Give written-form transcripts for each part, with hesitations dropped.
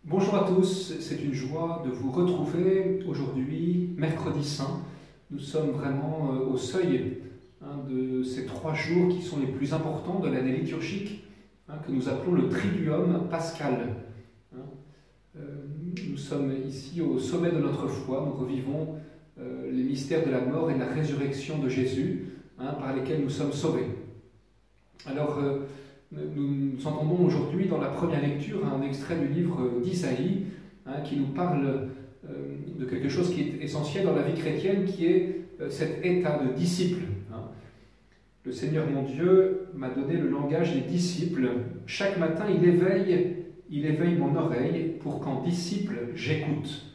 Bonjour à tous, c'est une joie de vous retrouver aujourd'hui, mercredi saint. Nous sommes vraiment au seuil de ces 3 jours qui sont les plus importants de l'année liturgique, que nous appelons le Triduum pascal. Nous sommes ici au sommet de notre foi, nous revivons les mystères de la mort et de la résurrection de Jésus, par lesquels nous sommes sauvés. Alors, nous entendons aujourd'hui dans la première lecture un extrait du livre d'Isaïe qui nous parle de quelque chose qui est essentiel dans la vie chrétienne, qui est cet état de disciple. Le Seigneur mon Dieu m'a donné le langage des disciples. Chaque matin, il éveille mon oreille pour qu'en disciple, j'écoute.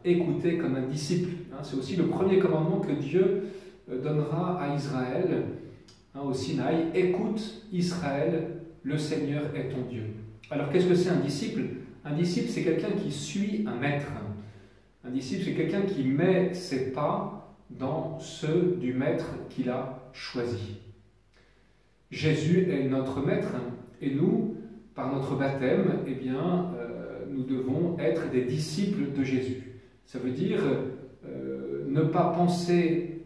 Écouter comme un disciple. C'est aussi le premier commandement que Dieu donnera à Israël au Sinaï. Écoute Israël, le Seigneur est ton Dieu. Alors qu'est-ce que c'est un disciple? Un disciple, c'est quelqu'un qui suit un maître. Un disciple, c'est quelqu'un qui met ses pas dans ceux du maître qu'il a choisi. Jésus est notre maître et nous, par notre baptême, nous devons être des disciples de Jésus. Ça veut dire ne pas penser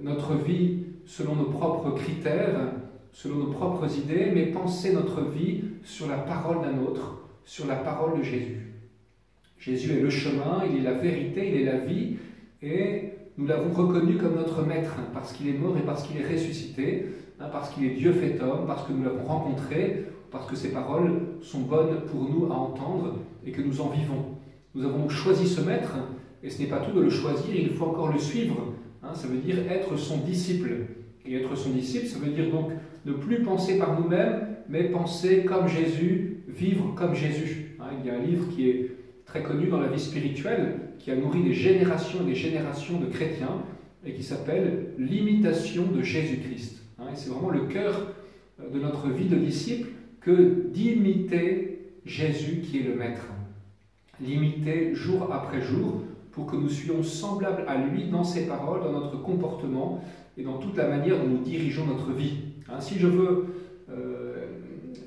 notre vie selon nos propres critères, selon nos propres idées, mais penser notre vie sur la parole d'un autre, sur la parole de Jésus. Jésus est le chemin, il est la vérité, il est la vie, et nous l'avons reconnu comme notre maître, parce qu'il est mort et parce qu'il est ressuscité, parce qu'il est Dieu fait homme, parce que nous l'avons rencontré, parce que ses paroles sont bonnes pour nous à entendre et que nous en vivons. Nous avons choisi ce maître, et ce n'est pas tout de le choisir, il faut encore le suivre. Ça veut dire être son disciple. Et être son disciple, ça veut dire donc ne plus penser par nous-mêmes, mais penser comme Jésus, vivre comme Jésus. Il y a un livre qui est très connu dans la vie spirituelle, qui a nourri des générations et des générations de chrétiens, et qui s'appelle « L'imitation de Jésus-Christ ». Et c'est vraiment le cœur de notre vie de disciple que d'imiter Jésus qui est le Maître. L'imiter jour après jour, pour que nous soyons semblables à lui dans ses paroles, dans notre comportement et dans toute la manière dont nous dirigeons notre vie. Si je veux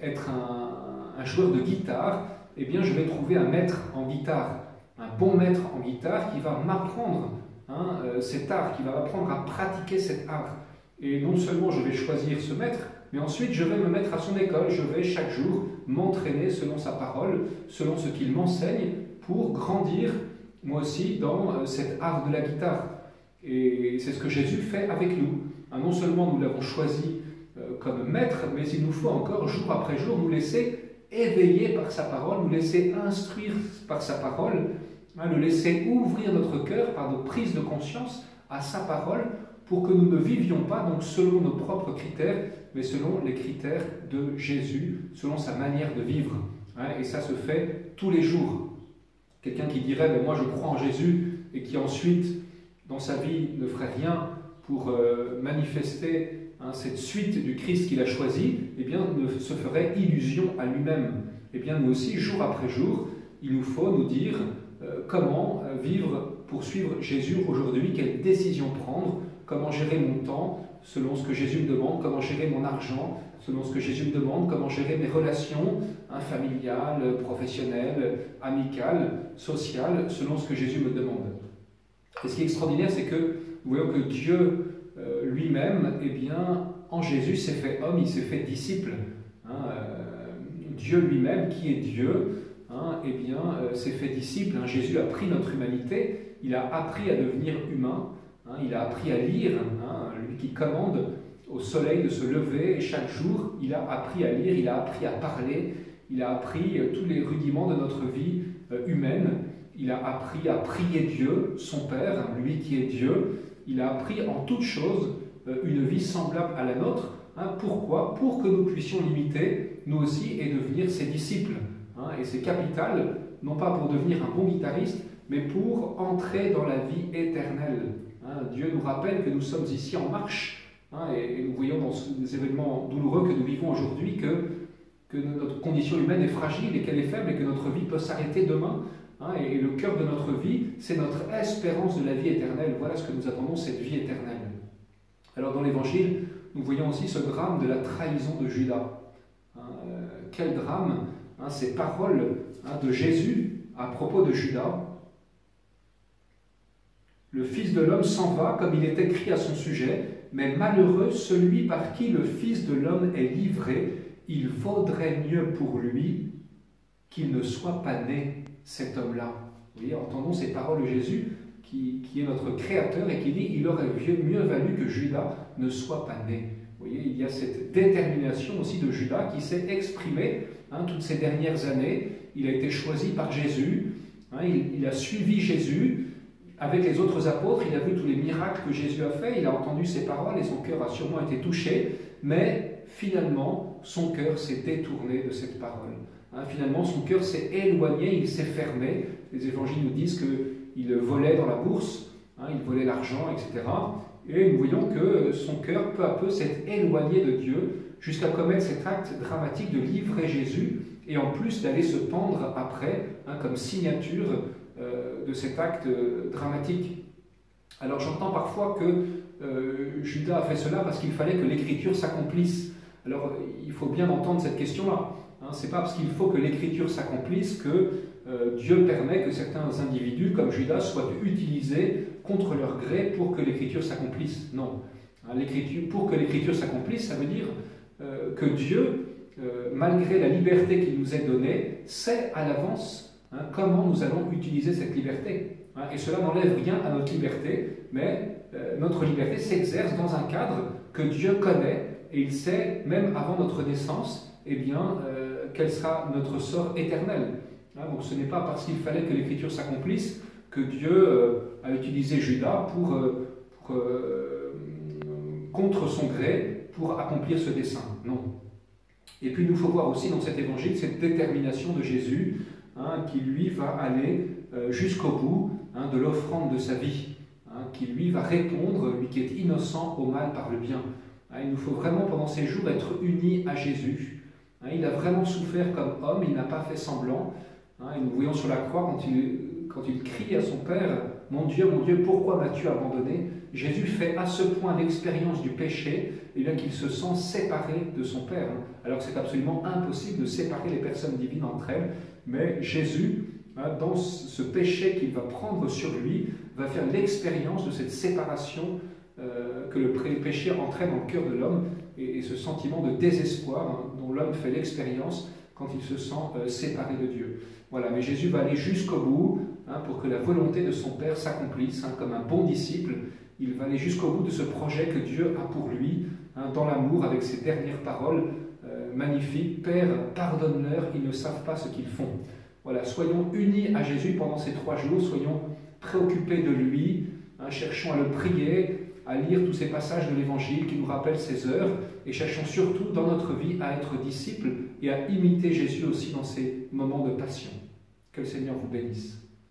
être un joueur de guitare, je vais trouver un maître en guitare, un bon maître en guitare qui va m'apprendre cet art, qui va m'apprendre à pratiquer cet art. Et non seulement je vais choisir ce maître, mais ensuite je vais me mettre à son école, je vais chaque jour m'entraîner selon sa parole, selon ce qu'il m'enseigne, pour grandir moi aussi dans cet art de la guitare. Et c'est ce que Jésus fait avec nous. Non seulement nous l'avons choisi comme maître, mais il nous faut encore, jour après jour, nous laisser éveiller par sa parole, nous laisser instruire par sa parole, nous laisser ouvrir notre cœur par nos prises de conscience à sa parole, pour que nous ne vivions pas donc selon nos propres critères, mais selon les critères de Jésus, selon sa manière de vivre. Et ça se fait tous les jours. Quelqu'un qui dirait « moi je crois en Jésus » et qui ensuite, dans sa vie, ne ferait rien pour manifester cette suite du Christ qu'il a choisi, ne se ferait illusion à lui-même. Nous aussi, jour après jour, il nous faut nous dire comment vivre pour suivre Jésus aujourd'hui, quelles décisions prendre, comment gérer mon temps selon ce que Jésus me demande, comment gérer mon argent selon ce que Jésus me demande, comment gérer mes relations familiales, professionnelles, amicales, sociales, selon ce que Jésus me demande. Et ce qui est extraordinaire, c'est que nous voyons que Dieu lui-même, en Jésus, s'est fait homme, il s'est fait disciple. Dieu lui-même, qui est Dieu, s'est fait disciple. Jésus a pris notre humanité, il a appris à devenir humain, il a appris à lire, lui qui commande au soleil de se lever chaque jour, il a appris à lire, il a appris à parler, il a appris tous les rudiments de notre vie humaine, il a appris à prier Dieu, son Père, lui qui est Dieu, il a appris en toutes choses une vie semblable à la nôtre. Pourquoi? Pour que nous puissions l'imiter, nous aussi, et devenir ses disciples. Et c'est capital, non pas pour devenir un bon guitariste, mais pour entrer dans la vie éternelle. Dieu nous rappelle que nous sommes ici en marche, et nous voyons dans ces événements douloureux que nous vivons aujourd'hui que notre condition humaine est fragile et qu'elle est faible et que notre vie peut s'arrêter demain. Et le cœur de notre vie, c'est notre espérance de la vie éternelle. Voilà ce que nous attendons, cette vie éternelle. Alors dans l'Évangile, nous voyons aussi ce drame de la trahison de Judas. Quel drame, ces paroles de Jésus à propos de Judas. Le Fils de l'homme s'en va, comme il est écrit à son sujet, mais malheureux celui par qui le Fils de l'homme est livré, il vaudrait mieux pour lui qu'il ne soit pas né, cet homme-là. Vous voyez, entendons ces paroles de Jésus, qui est notre Créateur, et qui dit il aurait mieux valu que Judas ne soit pas né. Vous voyez, il y a cette détermination aussi de Judas qui s'est exprimée toutes ces dernières années. Il a été choisi par Jésus, il a suivi Jésus. Avec les autres apôtres, il a vu tous les miracles que Jésus a fait, il a entendu ses paroles et son cœur a sûrement été touché, mais finalement, son cœur s'est détourné de cette parole. Finalement, son cœur s'est éloigné, il s'est fermé. Les évangiles nous disent qu'il volait dans la bourse, il volait l'argent, etc. Et nous voyons que son cœur, peu à peu, s'est éloigné de Dieu, jusqu'à commettre cet acte dramatique de livrer Jésus, et en plus d'aller se pendre après, comme signature de cet acte dramatique. Alors j'entends parfois que Judas a fait cela parce qu'il fallait que l'Écriture s'accomplisse. Alors il faut bien entendre cette question-là. Ce n'est pas parce qu'il faut que l'Écriture s'accomplisse que Dieu permet que certains individus, comme Judas, soient utilisés contre leur gré pour que l'Écriture s'accomplisse. Non. Pour que l'Écriture s'accomplisse, ça veut dire que Dieu, malgré la liberté qu'il nous est donnée, sait à l'avance comment nous allons utiliser cette liberté. Et cela n'enlève rien à notre liberté, mais notre liberté s'exerce dans un cadre que Dieu connaît, et il sait, même avant notre naissance, quel sera notre sort éternel. Donc ce n'est pas parce qu'il fallait que l'Écriture s'accomplisse que Dieu a utilisé Judas contre son gré pour accomplir ce dessein. Non. Et puis il nous faut voir aussi dans cet évangile cette détermination de Jésus qui lui va aller jusqu'au bout de l'offrande de sa vie, qui lui va répondre, lui qui est innocent, au mal par le bien. Il nous faut vraiment pendant ces jours être unis à Jésus. Il a vraiment souffert comme homme, il n'a pas fait semblant. Et nous voyons sur la croix quand il crie à son Père, « Mon Dieu, pourquoi m'as-tu abandonné ?» Jésus fait à ce point l'expérience du péché qu'il se sent séparé de son Père. Alors que c'est absolument impossible de séparer les personnes divines entre elles. Mais Jésus, dans ce péché qu'il va prendre sur lui, va faire l'expérience de cette séparation que le péché entraîne dans le cœur de l'homme, et ce sentiment de désespoir dont l'homme fait l'expérience quand il se sent séparé de Dieu. Voilà, mais Jésus va aller jusqu'au bout pour que la volonté de son Père s'accomplisse. Comme un bon disciple, il va aller jusqu'au bout de ce projet que Dieu a pour lui, dans l'amour, avec ses dernières paroles magnifiques. « Père, pardonne-leur, ils ne savent pas ce qu'ils font. » Voilà, soyons unis à Jésus pendant ces 3 jours, soyons préoccupés de lui, cherchons à le prier, à lire tous ces passages de l'Évangile qui nous rappellent ses œuvres, et cherchons surtout dans notre vie à être disciples et à imiter Jésus aussi dans ces moments de passion. Que le Seigneur vous bénisse.